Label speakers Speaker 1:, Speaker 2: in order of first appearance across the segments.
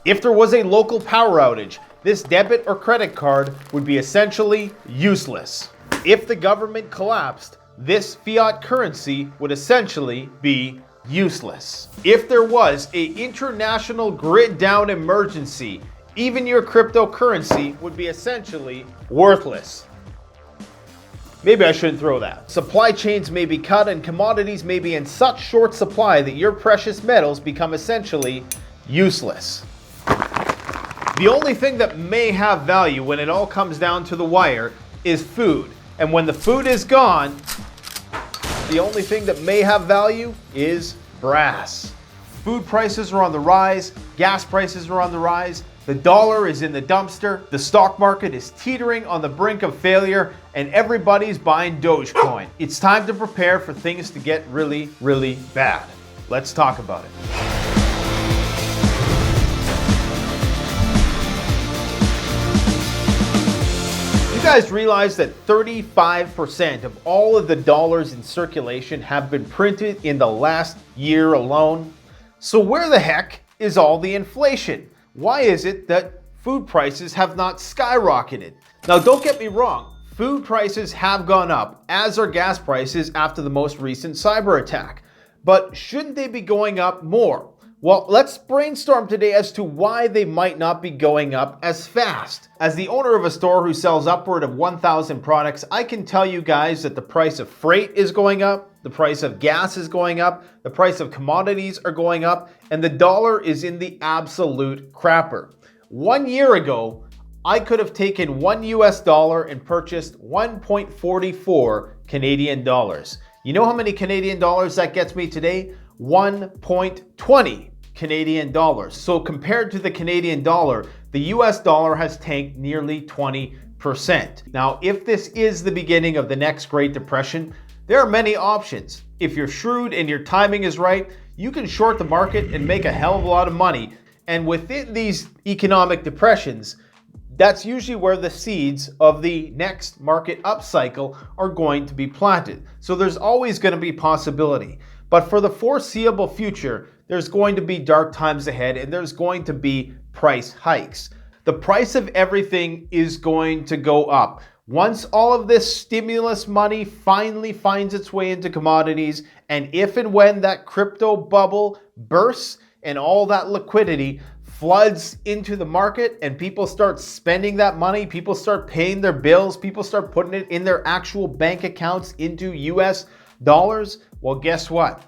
Speaker 1: If there was a local power outage, this debit or credit card would be essentially useless. If the government collapsed, this fiat currency would essentially be useless. If there was an international grid down emergency, even your cryptocurrency would be essentially worthless. Maybe I shouldn't throw that. Supply chains may be cut and commodities may be in such short supply that your precious metals become essentially useless. The only thing that may have value when it all comes down to the wire is food. And when the food is gone, the only thing that may have value is brass. Food prices are on the rise, gas prices are on the rise, the dollar is in the dumpster, the stock market is teetering on the brink of failure, and everybody's buying Dogecoin. It's time to prepare for things to get really, really bad. Let's talk about it. You guys realize that 35% of all of the dollars in circulation have been printed in the last year alone? So where the heck is all the inflation? Why is it that food prices have not skyrocketed? Now, don't get me wrong, food prices have gone up, as are gas prices after the most recent cyber attack. But shouldn't they be going up more? Well, let's brainstorm today as to why they might not be going up as fast. As the owner of a store who sells upward of 1,000 products, I can tell you guys that the price of freight is going up, the price of gas is going up, the price of commodities are going up, and the dollar is in the absolute crapper. 1 year ago, I could have taken $1 and purchased 1.44 Canadian dollars. You know how many Canadian dollars that gets me today? 1.20 Canadian dollars. So compared to the Canadian dollar, the US dollar has tanked nearly 20%. Now, if this is the beginning of the next Great Depression, there are many options. If you're shrewd and your timing is right, you can short the market and make a hell of a lot of money. And within these economic depressions, that's usually where the seeds of the next market upcycle are going to be planted. So there's always going to be possibility. But for the foreseeable future, there's going to be dark times ahead and there's going to be price hikes. The price of everything is going to go up. Once all of this stimulus money finally finds its way into commodities, and if and when that crypto bubble bursts and all that liquidity floods into the market and people start spending that money, people start paying their bills, people start putting it in their actual bank accounts into US dollars, well, guess what?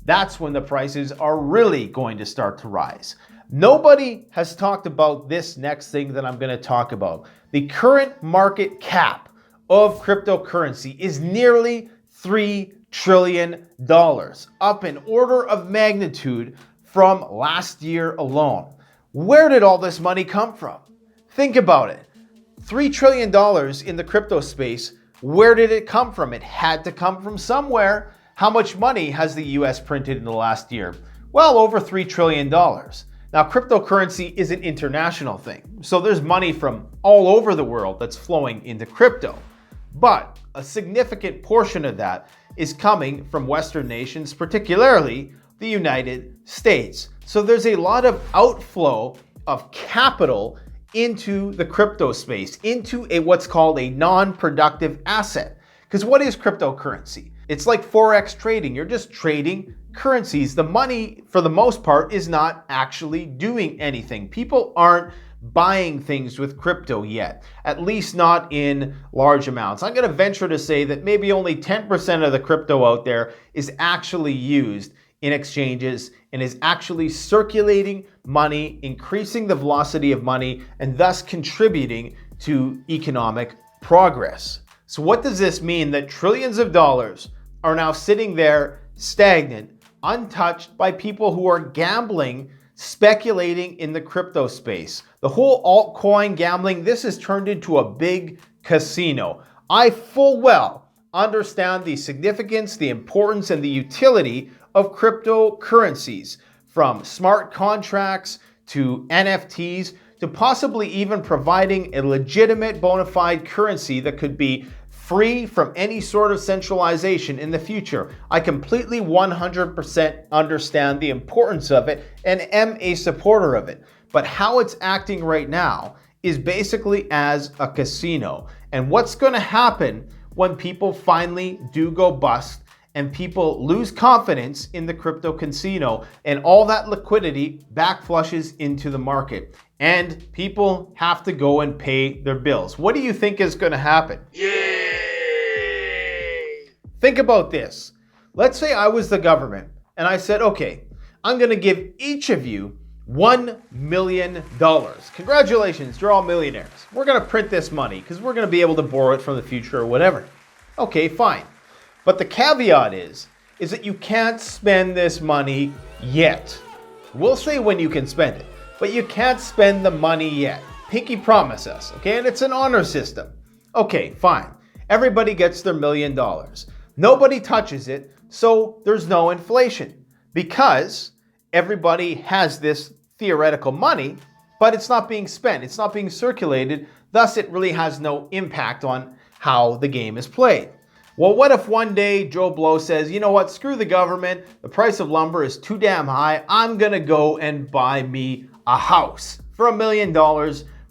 Speaker 1: That's when the prices are really going to start to rise. Nobody has talked about this next thing that I'm going to talk about. The current market cap of cryptocurrency is nearly $3 trillion, up an order of magnitude from last year alone. Where did all this money come from? Think about it. $3 trillion in the crypto space. Where did it come from? It had to come from somewhere. How much money has the US printed in the last year? Well, over $3 trillion. Now, cryptocurrency is an international thing, so there's money from all over the world that's flowing into crypto. But a significant portion of that is coming from Western nations, particularly the United States. So there's a lot of outflow of capital into the crypto space, into what's called a non-productive asset. Because what is cryptocurrency? It's like Forex trading. You're just trading currencies. The money, for the most part, is not actually doing anything. People aren't buying things with crypto yet, at least not in large amounts. I'm going to venture to say that maybe only 10% of the crypto out there is actually used in exchanges and is actually circulating money, increasing the velocity of money, and thus contributing to economic progress. So what does this mean? That trillions of dollars are now sitting there stagnant, untouched by people who are gambling, speculating in the crypto space. The whole altcoin gambling, this has turned into a big casino. I full well understand the significance, the importance, and the utility of cryptocurrencies, from smart contracts to NFTs to possibly even providing a legitimate bona fide currency that could be free from any sort of centralization in the future. I completely 100% understand the importance of it and am a supporter of it. but how it's acting right now is basically as a casino. And what's going to happen when people finally do go bust and people lose confidence in the crypto casino and all that liquidity backflushes into the market and people have to go and pay their bills? What do you think is going to happen? Yay! Think about this. Let's say I was the government and I said, okay, I'm going to give each of you $1 million. Congratulations, you're all millionaires. We're going to print this money because we're going to be able to borrow it from the future or whatever. Okay, fine. But the caveat is that you can't spend this money yet. We'll say when you can spend it, but you can't spend the money yet. Pinky promise us, okay? And it's an honor system. Okay, fine. Everybody gets their $1 million. Nobody touches it, so there's no inflation because everybody has this theoretical money, but it's not being spent. It's not being circulated. Thus, it really has no impact on how the game is played. Well, what if one day Joe Blow says, you know what, screw the government. The price of lumber is too damn high. I'm going to go and buy me a house for $1 million,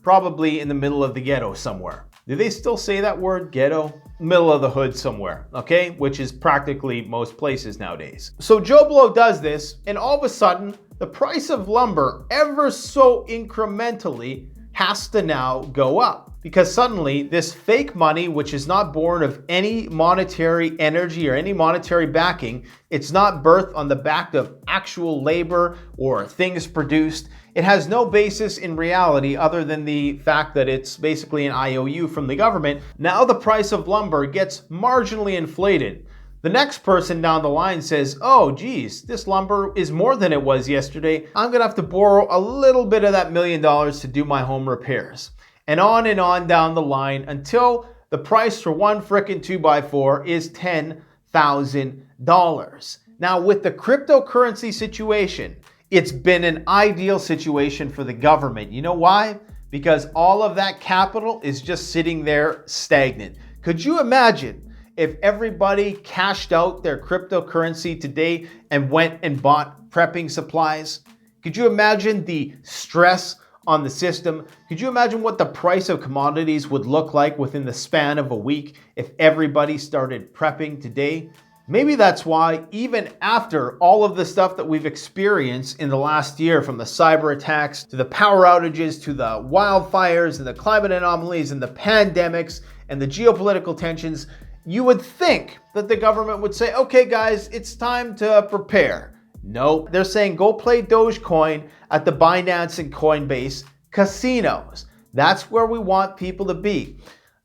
Speaker 1: probably in the middle of the ghetto somewhere. Do they still say that word, ghetto? Middle of the hood somewhere, okay? Which is practically most places nowadays. So Joe Blow does this, and all of a sudden, the price of lumber ever so incrementally has to now go up. Because suddenly, this fake money, which is not born of any monetary energy or any monetary backing, it's not birthed on the back of actual labor or things produced. It has no basis in reality other than the fact that it's basically an IOU from the government. Now the price of lumber gets marginally inflated. The next person down the line says, oh geez, this lumber is more than it was yesterday. I'm gonna have to borrow a little bit of that $1 million to do my home repairs. And on down the line until the price for one frickin' 2x4 is $10,000. Now with the cryptocurrency situation, it's been an ideal situation for the government. You know why? Because all of that capital is just sitting there stagnant. Could you imagine if everybody cashed out their cryptocurrency today and went and bought prepping supplies? Could you imagine the stress on the system? Could you imagine what the price of commodities would look like within the span of a week if everybody started prepping today? Maybe that's why, even after all of the stuff that we've experienced in the last year, from the cyber attacks to the power outages to the wildfires and the climate anomalies and the pandemics and the geopolitical tensions, you would think that the government would say, okay guys, it's time to prepare. No, they're saying go play Dogecoin at the Binance and Coinbase casinos. That's where we want people to be.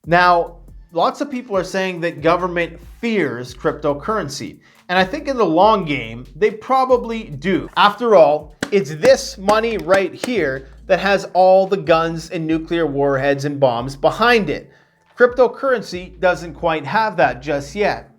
Speaker 1: Now, lots of people are saying that government fears cryptocurrency. And I think in the long game, they probably do. After all, it's this money right here that has all the guns and nuclear warheads and bombs behind it. Cryptocurrency doesn't quite have that just yet.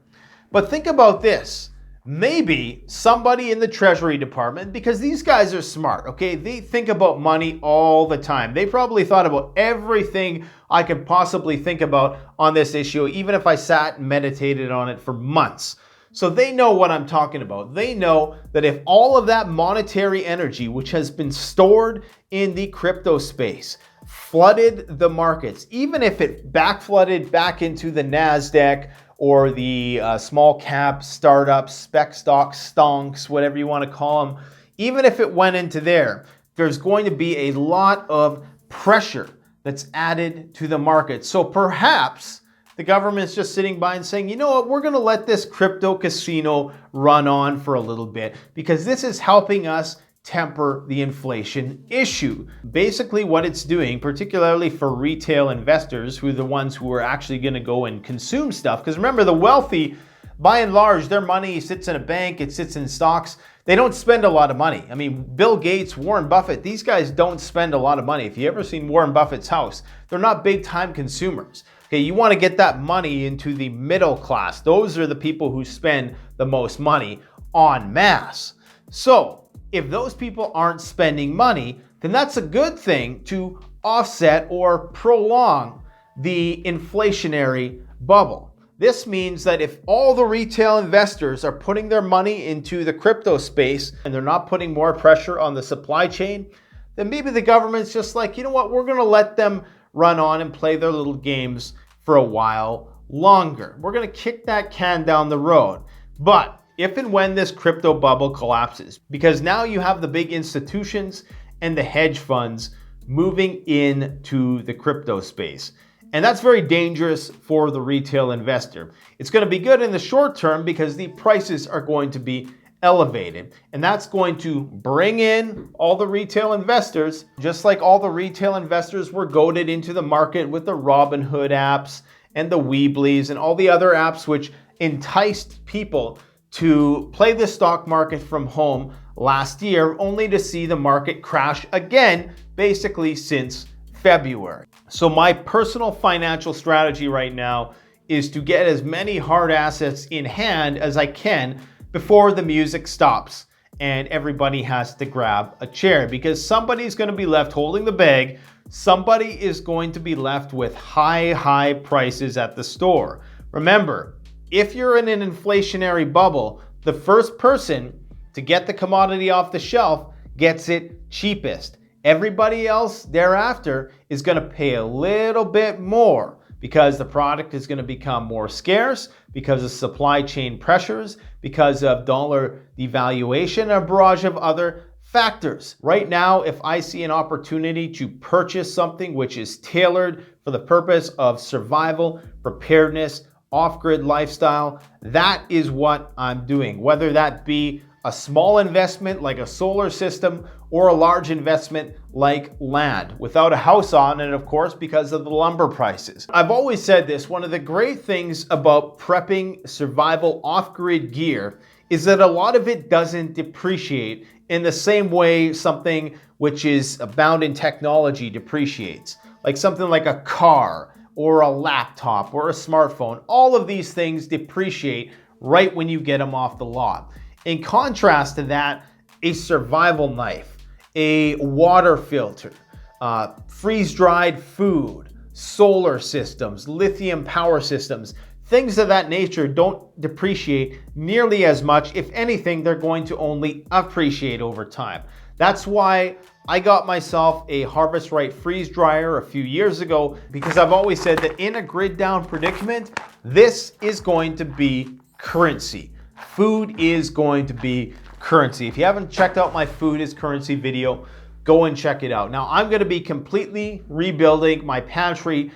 Speaker 1: But think about this. Maybe somebody in the Treasury Department, because these guys are smart, okay? They think about money all the time. They probably thought about everything I could possibly think about on this issue, even if I sat and meditated on it for months. So they know what I'm talking about. They know that if all of that monetary energy, which has been stored in the crypto space, flooded the markets, even if it backflooded back into the NASDAQ or the small cap startups, spec stocks, stonks, whatever you want to call them, even if it went into there, there's going to be a lot of pressure that's added to the market. So perhaps the government's just sitting by and saying, you know what, we're going to let this crypto casino run on for a little bit because this is helping us temper the inflation issue. Basically what it's doing, particularly for retail investors who are the ones who are actually going to go and consume stuff, because remember, the wealthy, by and large, their money sits in a bank, it sits in stocks. They don't spend a lot of money. I mean, Bill Gates, Warren Buffett, these guys don't spend a lot of money. If you ever seen Warren Buffett's house, they're not big time consumers. Okay, you want to get that money into the middle class. Those are the people who spend the most money en masse. So if those people aren't spending money, then that's a good thing to offset or prolong the inflationary bubble. This means that if all the retail investors are putting their money into the crypto space and they're not putting more pressure on the supply chain, then maybe the government's just like, you know what, we're going to let them run on and play their little games for a while longer. We're going to kick that can down the road. But if and when this crypto bubble collapses, because now you have the big institutions and the hedge funds moving into the crypto space. And that's very dangerous for the retail investor. It's going to be good in the short term because the prices are going to be elevated. And that's going to bring in all the retail investors, just like all the retail investors were goaded into the market with the Robinhood apps and the Weebly's and all the other apps which enticed people to play the stock market from home last year, only to see the market crash again, basically since February. So my personal financial strategy right now is to get as many hard assets in hand as I can before the music stops and everybody has to grab a chair, because somebody's going to be left holding the bag. Somebody is going to be left with high prices at the store. Remember, if you're in an inflationary bubble, the first person to get the commodity off the shelf gets it cheapest. Everybody else thereafter is going to pay a little bit more because the product is going to become more scarce, because of supply chain pressures, because of dollar devaluation, and a barrage of other factors. Right now, if I see an opportunity to purchase something which is tailored for the purpose of survival, preparedness, off-grid lifestyle, that is what I'm doing. Whether that be a small investment like a solar system or a large investment like land without a house on it, of course, because of the lumber prices. I've always said this, one of the great things about prepping survival off-grid gear is that a lot of it doesn't depreciate in the same way something which is bound in technology depreciates. Like something like a car or a laptop or a smartphone. All of these things depreciate right when you get them off the lot. In contrast to that, a survival knife, a water filter, freeze-dried food, solar systems, lithium power systems, things of that nature don't depreciate nearly as much. If anything, they're going to only appreciate over time. That's why I got myself a Harvest Right freeze dryer a few years ago, because I've always said that in a grid down predicament, this is going to be currency. Food is going to be currency. If you haven't checked out my food is currency video, go and check it out. Now I'm going to be completely rebuilding my pantry.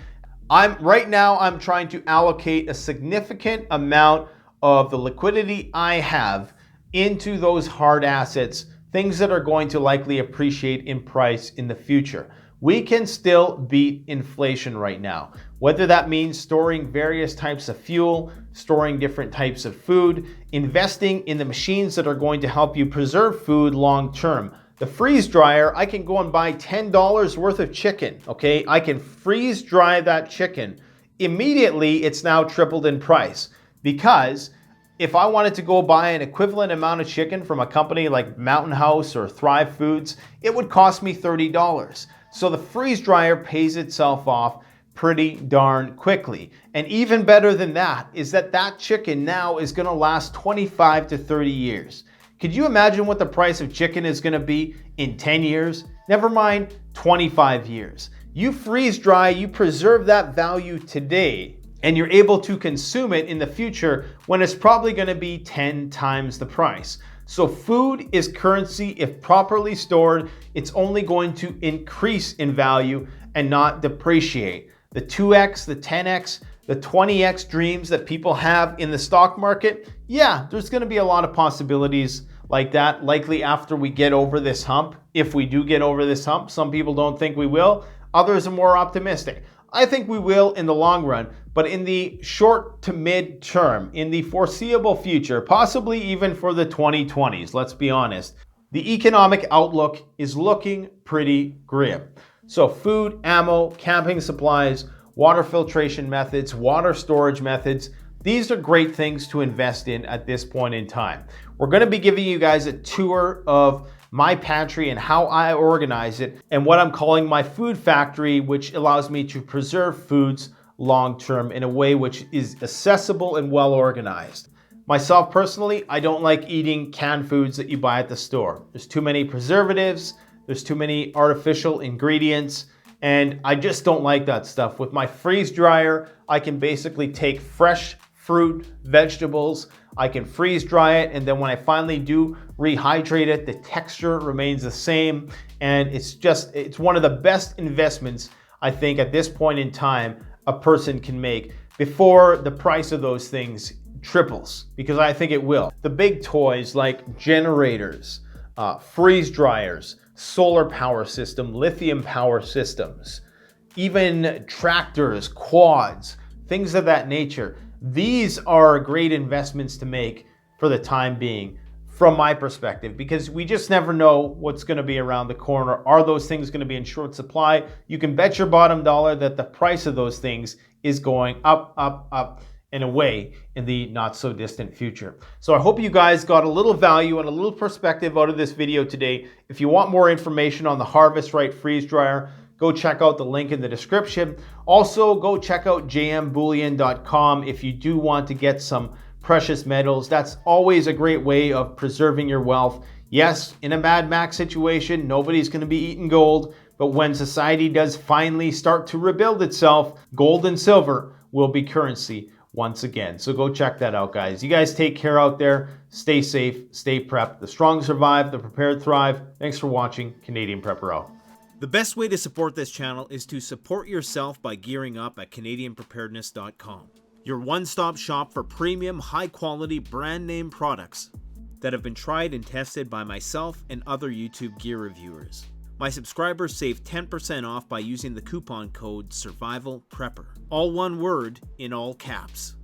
Speaker 1: Right now I'm trying to allocate a significant amount of the liquidity I have into those hard assets, things that are going to likely appreciate in price in the future. We can still beat inflation right now, whether that means storing various types of fuel, storing different types of food, investing in the machines that are going to help you preserve food long term. The freeze dryer, I can go and buy $10 worth of chicken, okay? I can freeze dry that chicken. Immediately, it's now tripled in price, because if I wanted to go buy an equivalent amount of chicken from a company like Mountain House or Thrive Foods, it would cost me $30. So the freeze dryer pays itself off pretty darn quickly. And even better than that is that that chicken now is going to last 25 to 30 years. Could you imagine what the price of chicken is going to be in 10 years? Never mind 25 years. You freeze dry, you preserve that value today, and you're able to consume it in the future when it's probably going to be 10 times the price. So food is currency. If properly stored, it's only going to increase in value and not depreciate. The 2x, the 10x, the 20x dreams that people have in the stock market, yeah, there's going to be a lot of possibilities like that, likely after we get over this hump. If we do get over this hump, some people don't think we will. Others are more optimistic. I think we will in the long run, but in the short to mid term, in the foreseeable future, possibly even for the 2020s, let's be honest, the economic outlook is looking pretty grim. So food, ammo, camping supplies, water filtration methods, water storage methods, these are great things to invest in at this point in time. We're going to be giving you guys a tour of my pantry and how I organize it, and what I'm calling my food factory, which allows me to preserve foods long-term in a way which is accessible and well organized. Myself personally, I don't like eating canned foods that you buy at the store. There's too many preservatives, There's too many artificial ingredients, and I just don't like that stuff. With my freeze dryer, I can basically take fresh fruit, vegetables, I can freeze dry it, and then when I finally do rehydrate it, the texture remains the same, and it's one of the best investments I think at this point in time a person can make before the price of those things triples, because I think it will. The big toys like generators, freeze dryers, solar power system, lithium power systems, even tractors, quads, things of that nature. These are great investments to make for the time being, from my perspective, because we just never know what's going to be around the corner. Are those things going to be in short supply? You can bet your bottom dollar that the price of those things is going up, up, up, and away in the not so distant future. So I hope you guys got a little value and a little perspective out of this video today. If you want more information on the Harvest Right freeze dryer, go check out the link in the description. Also, go check out jmbullion.com if you do want to get some precious metals. That's always a great way of preserving your wealth. Yes, in a Mad Max situation, nobody's going to be eating gold, but when society does finally start to rebuild itself, gold and silver will be currency once again. So go check that out, guys. You guys take care out there. Stay safe, stay prepped. The strong survive, the prepared thrive. Thanks for watching. Canadian Prepper out.
Speaker 2: The best way to support this channel is to support yourself by gearing up at CanadianPreparedness.com. Your one-stop shop for premium, high-quality, brand-name products that have been tried and tested by myself and other YouTube gear reviewers. My subscribers save 10% off by using the coupon code SURVIVALPREPPER. All one word in all caps.